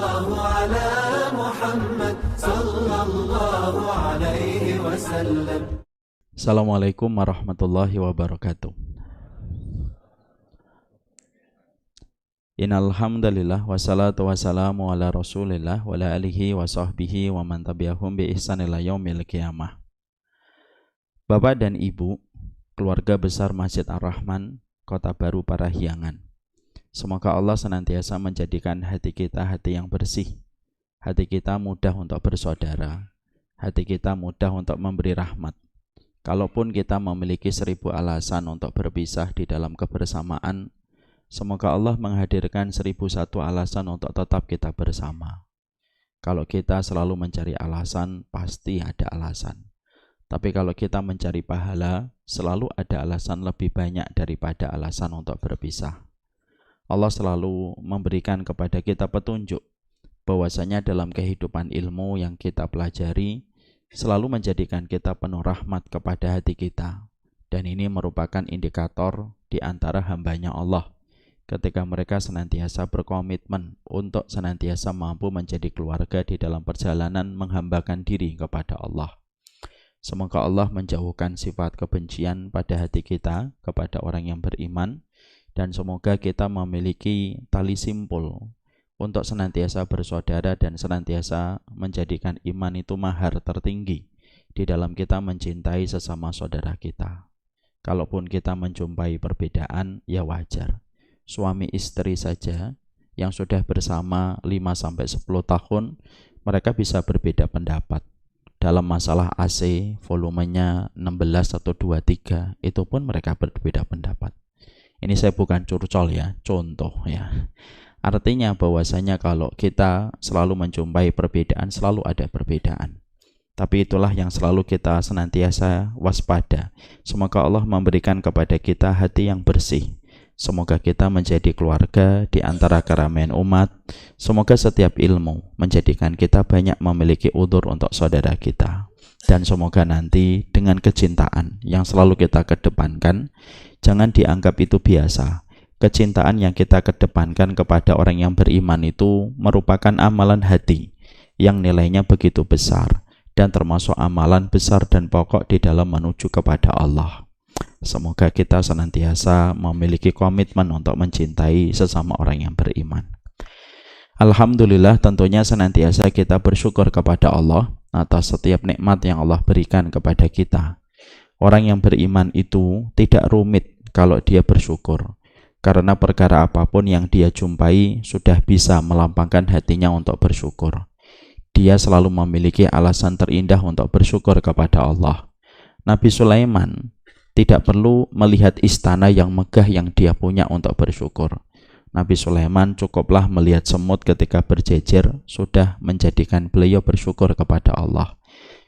الله على محمد صلى الله عليه وسلم. Assalamualaikum warahmatullahi wabarakatuh. Innal hamdalillah wassalatu wassalamu ala Rasulillah wa ala alihi wa sahbihi wa man tabi'ahum bi ihsan ila yaumil qiyamah. Bapak dan Ibu, keluarga besar Masjid Ar-Rahman, Kota Baru Parahyangan. Semoga Allah senantiasa menjadikan hati kita hati yang bersih, hati kita mudah untuk bersaudara, hati kita mudah untuk memberi rahmat. Kalaupun kita memiliki 1000 alasan untuk berpisah di dalam kebersamaan, semoga Allah menghadirkan 1001 alasan untuk tetap kita bersama. Kalau kita selalu mencari alasan, pasti ada alasan. Tapi kalau kita mencari pahala, selalu ada alasan lebih banyak daripada alasan untuk berpisah. Allah selalu memberikan kepada kita petunjuk bahwasanya dalam kehidupan ilmu yang kita pelajari selalu menjadikan kita penuh rahmat kepada hati kita. Dan ini merupakan indikator di antara hambanya Allah ketika mereka senantiasa berkomitmen untuk senantiasa mampu menjadi keluarga di dalam perjalanan menghambakan diri kepada Allah. Semoga Allah menjauhkan sifat kebencian pada hati kita kepada orang yang beriman, dan semoga kita memiliki tali simpul untuk senantiasa bersaudara dan senantiasa menjadikan iman itu mahar tertinggi di dalam kita mencintai sesama saudara kita. Kalaupun kita menjumpai perbedaan, ya wajar. Suami istri saja yang sudah bersama 5-10 tahun, mereka bisa berbeda pendapat. Dalam masalah AC, volumenya 16 atau 23, itu pun mereka berbeda pendapat. Ini saya bukan curcol ya, contoh ya. Artinya bahwasanya kalau kita selalu menjumpai perbedaan, selalu ada perbedaan. Tapi itulah yang selalu kita senantiasa waspada. Semoga Allah memberikan kepada kita hati yang bersih. Semoga kita menjadi keluarga di antara keramaian umat. Semoga setiap ilmu menjadikan kita banyak memiliki udzur untuk saudara kita. Dan semoga nanti dengan kecintaan yang selalu kita kedepankan, jangan dianggap itu biasa. Kecintaan yang kita kedepankan kepada orang yang beriman itu merupakan amalan hati yang nilainya begitu besar dan termasuk amalan besar dan pokok di dalam menuju kepada Allah. Semoga kita senantiasa memiliki komitmen untuk mencintai sesama orang yang beriman. Alhamdulillah, tentunya senantiasa kita bersyukur kepada Allah atas setiap nikmat yang Allah berikan kepada kita. Orang yang beriman itu tidak rumit kalau dia bersyukur, karena perkara apapun yang dia jumpai sudah bisa melampangkan hatinya untuk bersyukur. Dia selalu memiliki alasan terindah untuk bersyukur kepada Allah. Nabi Sulaiman tidak perlu melihat istana yang megah yang dia punya untuk bersyukur. Nabi Sulaiman cukuplah melihat semut ketika berjejer sudah menjadikan beliau bersyukur kepada Allah.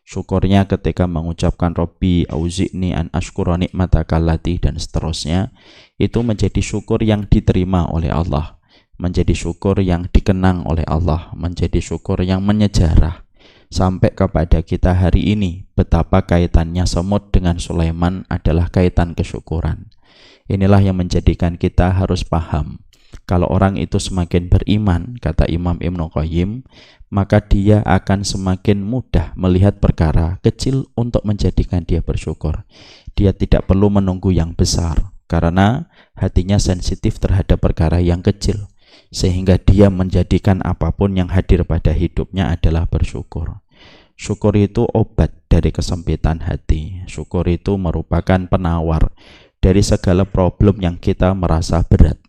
Syukurnya ketika mengucapkan Rabbi auzi'ni an ashkura ni'mataka allati dan seterusnya, itu menjadi syukur yang diterima oleh Allah, menjadi syukur yang dikenang oleh Allah, menjadi syukur yang menyejarah sampai kepada kita hari ini. Betapa kaitannya semut dengan Sulaiman adalah kaitan kesyukuran. Inilah yang menjadikan kita harus paham, kalau orang itu semakin beriman, kata Imam Ibnu Qayyim, maka dia akan semakin mudah melihat perkara kecil untuk menjadikan dia bersyukur. Dia tidak perlu menunggu yang besar, karena hatinya sensitif terhadap perkara yang kecil, sehingga dia menjadikan apapun yang hadir pada hidupnya adalah bersyukur. Syukur itu obat dari kesempitan hati. Syukur itu merupakan penawar dari segala problem yang kita merasa berat.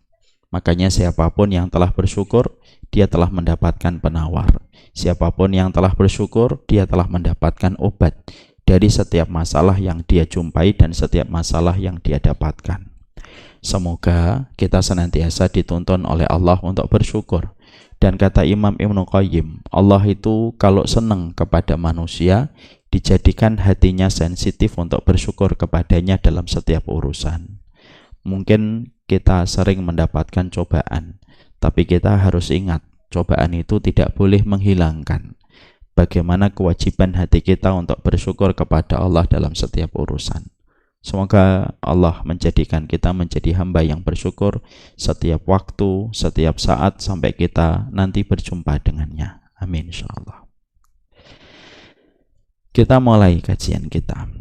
Makanya siapapun yang telah bersyukur, dia telah mendapatkan penawar. Siapapun yang telah bersyukur, dia telah mendapatkan obat dari setiap masalah yang dia jumpai dan setiap masalah yang dia dapatkan. Semoga kita senantiasa dituntun oleh Allah untuk bersyukur. Dan kata Imam Ibnu Qayyim, Allah itu kalau senang kepada manusia, dijadikan hatinya sensitif untuk bersyukur kepadanya dalam setiap urusan. Mungkin kita sering mendapatkan cobaan, tapi kita harus ingat, cobaan itu tidak boleh menghilangkan bagaimana kewajiban hati kita untuk bersyukur kepada Allah dalam setiap urusan. Semoga Allah menjadikan kita menjadi hamba yang bersyukur setiap waktu, setiap saat sampai kita nanti berjumpa dengannya. Amin insyaallah. Kita mulai kajian kita.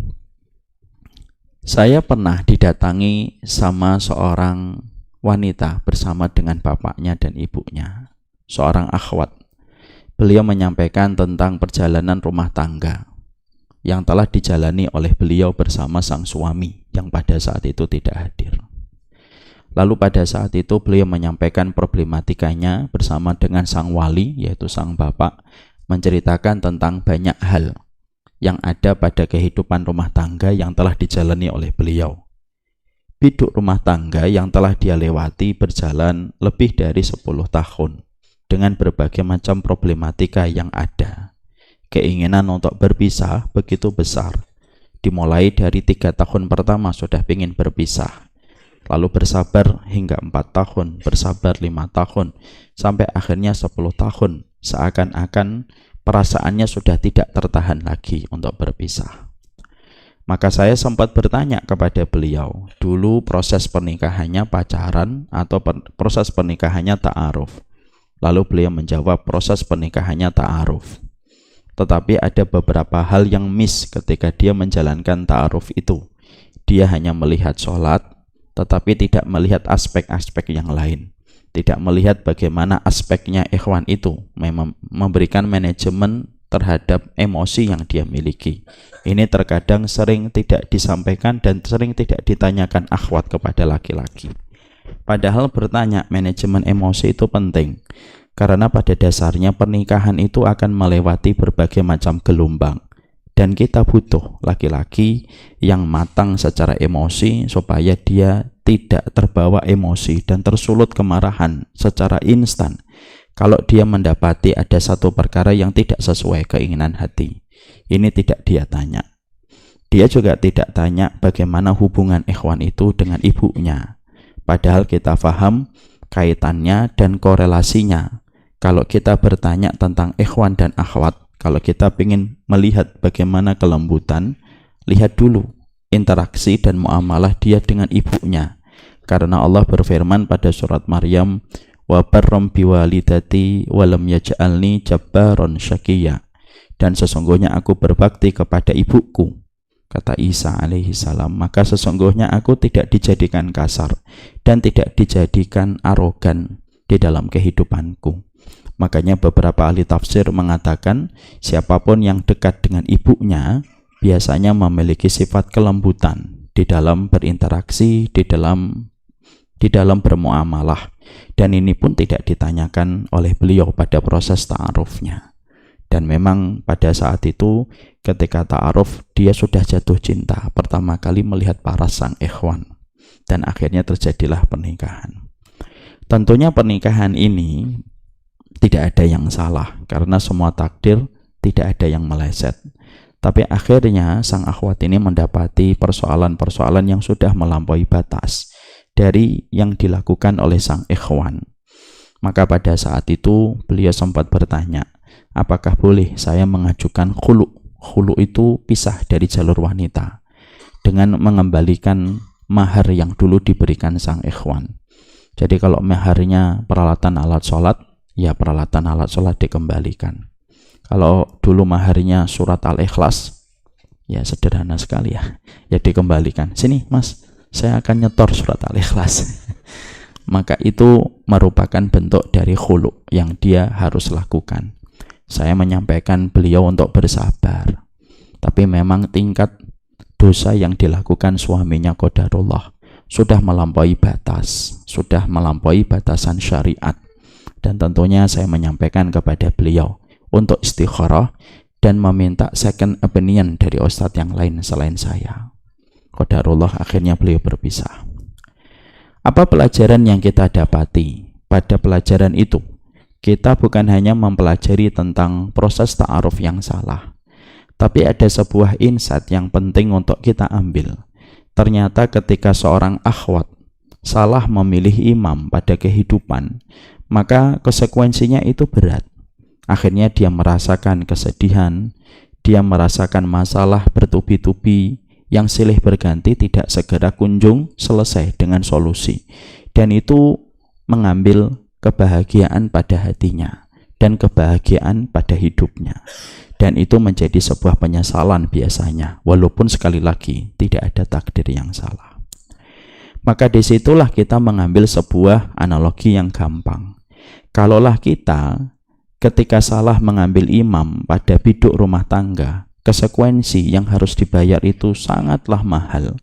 Saya pernah didatangi sama seorang wanita bersama dengan bapaknya dan ibunya, seorang akhwat. Beliau menyampaikan tentang perjalanan rumah tangga yang telah dijalani oleh beliau bersama sang suami yang pada saat itu tidak hadir. Lalu pada saat itu beliau menyampaikan problematikanya bersama dengan sang wali, yaitu sang bapak, menceritakan tentang banyak hal yang ada pada kehidupan rumah tangga yang telah dijalani oleh beliau. Biduk rumah tangga yang telah dia lewati berjalan lebih dari 10 tahun dengan berbagai macam problematika yang ada. Keinginan untuk berpisah begitu besar. Dimulai dari 3 tahun pertama sudah ingin berpisah. Lalu bersabar hingga 4 tahun, bersabar 5 tahun, sampai akhirnya 10 tahun. Seakan-akan perasaannya sudah tidak tertahan lagi untuk berpisah. Maka saya sempat bertanya kepada beliau, dulu proses pernikahannya pacaran atau proses pernikahannya ta'aruf? Lalu beliau menjawab proses pernikahannya ta'aruf. Tetapi ada beberapa hal yang miss ketika dia menjalankan ta'aruf itu. Dia hanya melihat sholat, tetapi tidak melihat aspek-aspek yang lain. Tidak melihat bagaimana aspeknya ikhwan itu memberikan manajemen terhadap emosi yang dia miliki. Ini terkadang sering tidak disampaikan dan sering tidak ditanyakan akhwat kepada laki-laki. Padahal bertanya manajemen emosi itu penting. Karena pada dasarnya pernikahan itu akan melewati berbagai macam gelombang. Dan kita butuh laki-laki yang matang secara emosi supaya dia tidak terbawa emosi dan tersulut kemarahan secara instan kalau dia mendapati ada satu perkara yang tidak sesuai keinginan hati. Ini tidak dia tanya. Dia juga tidak tanya bagaimana hubungan ikhwan itu dengan ibunya. Padahal kita paham kaitannya dan korelasinya. Kalau kita bertanya tentang ikhwan dan akhwat, kalau kita ingin melihat bagaimana kelembutan, lihat dulu interaksi dan muamalah dia dengan ibunya. Karena Allah berfirman pada surat Maryam, wa barram biwalidati wa lam yaj'alni jabbaron syaqiyya. Dan sesungguhnya aku berbakti kepada ibuku, kata Isa alaihi salam, maka sesungguhnya aku tidak dijadikan kasar dan tidak dijadikan arogan di dalam kehidupanku. Makanya beberapa ahli tafsir mengatakan siapapun yang dekat dengan ibunya biasanya memiliki sifat kelembutan di dalam berinteraksi, di dalam bermuamalah. Dan ini pun tidak ditanyakan oleh beliau pada proses ta'arufnya. Dan memang pada saat itu ketika ta'aruf dia sudah jatuh cinta pertama kali melihat paras sang ikhwan. Dan akhirnya terjadilah pernikahan. Tentunya pernikahan ini tidak ada yang salah karena semua takdir tidak ada yang meleset. Tapi akhirnya sang akhwat ini mendapati persoalan-persoalan yang sudah melampaui batas dari yang dilakukan oleh sang ikhwan. Maka pada saat itu beliau sempat bertanya, apakah boleh saya mengajukan khulu? Khulu itu pisah dari jalur wanita dengan mengembalikan mahar yang dulu diberikan sang ikhwan. Jadi kalau maharnya peralatan alat sholat, ya peralatan alat sholat dikembalikan. Kalau dulu maharnya surat Al-Ikhlas, ya sederhana sekali ya dikembalikan. Sini mas, saya akan nyetor surat Al-Ikhlas. Maka itu merupakan bentuk dari khulu yang dia harus lakukan. Saya menyampaikan beliau untuk bersabar. Tapi memang tingkat dosa yang dilakukan suaminya qadarullah sudah melampaui batas, sudah melampaui batasan syariat. Dan tentunya saya menyampaikan kepada beliau untuk istikharah dan meminta second opinion dari ustadz yang lain selain saya. Qadarullah akhirnya beliau berpisah. Apa pelajaran yang kita dapati pada pelajaran itu? Kita bukan hanya mempelajari tentang proses ta'aruf yang salah, tapi ada sebuah insight yang penting untuk kita ambil. Ternyata ketika seorang akhwat salah memilih imam pada kehidupan, maka konsekuensinya itu berat. Akhirnya dia merasakan kesedihan, dia merasakan masalah bertubi-tubi yang silih berganti tidak segera kunjung selesai dengan solusi, dan itu mengambil kebahagiaan pada hatinya dan kebahagiaan pada hidupnya, dan itu menjadi sebuah penyesalan biasanya, walaupun sekali lagi tidak ada takdir yang salah. Maka disitulah kita mengambil sebuah analogi yang gampang. Kalaulah kita ketika salah mengambil imam pada biduk rumah tangga, konsekuensi yang harus dibayar itu sangatlah mahal.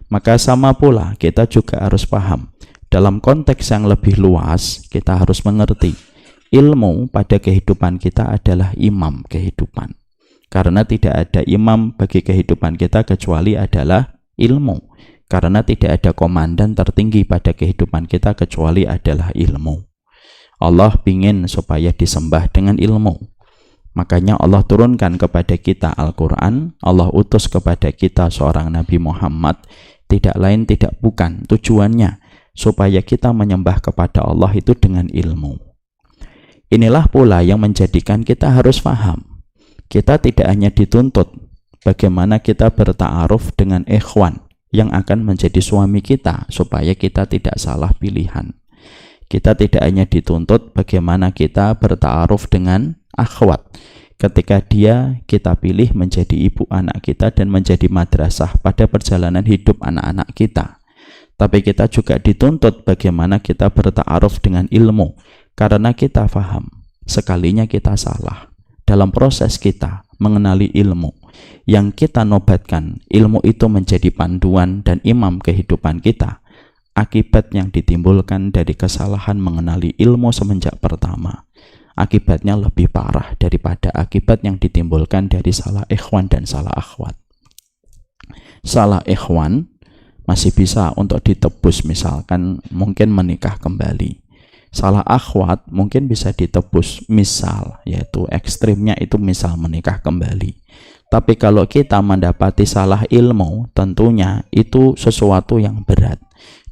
Maka sama pula kita juga harus paham, dalam konteks yang lebih luas kita harus mengerti ilmu pada kehidupan kita adalah imam kehidupan. Karena tidak ada imam bagi kehidupan kita kecuali adalah ilmu. Karena tidak ada komandan tertinggi pada kehidupan kita kecuali adalah ilmu. Allah ingin supaya disembah dengan ilmu. Makanya Allah turunkan kepada kita Al-Quran, Allah utus kepada kita seorang Nabi Muhammad, tidak lain tidak bukan tujuannya supaya kita menyembah kepada Allah itu dengan ilmu. Inilah pula yang menjadikan kita harus paham. Kita tidak hanya dituntut bagaimana kita berta'aruf dengan ikhwan yang akan menjadi suami kita supaya kita tidak salah pilihan. Kita tidak hanya dituntut bagaimana kita berta'aruf dengan akhwat ketika dia kita pilih menjadi ibu anak kita dan menjadi madrasah pada perjalanan hidup anak-anak kita. Tapi kita juga dituntut bagaimana kita berta'aruf dengan ilmu, karena kita paham sekalinya kita salah dalam proses kita mengenali ilmu yang kita nobatkan, ilmu itu menjadi panduan dan imam kehidupan kita. Akibat yang ditimbulkan dari kesalahan mengenali ilmu semenjak pertama, akibatnya lebih parah daripada akibat yang ditimbulkan dari salah ikhwan dan salah akhwat. Salah ikhwan masih bisa untuk ditebus, misalkan mungkin menikah kembali. Salah akhwat mungkin bisa ditebus, misal, yaitu ekstrimnya itu misal menikah kembali. Tapi kalau kita mendapati salah ilmu, tentunya itu sesuatu yang berat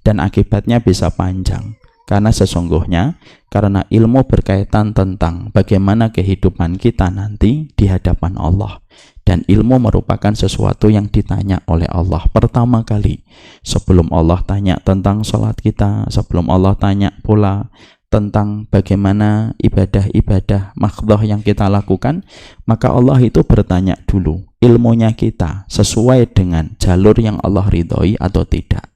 dan akibatnya bisa panjang. Karena sesungguhnya, karena ilmu berkaitan tentang bagaimana kehidupan kita nanti di hadapan Allah. Dan ilmu merupakan sesuatu yang ditanya oleh Allah pertama kali. Sebelum Allah tanya tentang sholat kita, sebelum Allah tanya pula tentang bagaimana ibadah-ibadah makhdoh yang kita lakukan, maka Allah itu bertanya dulu, ilmunya kita sesuai dengan jalur yang Allah ridhoi atau tidak.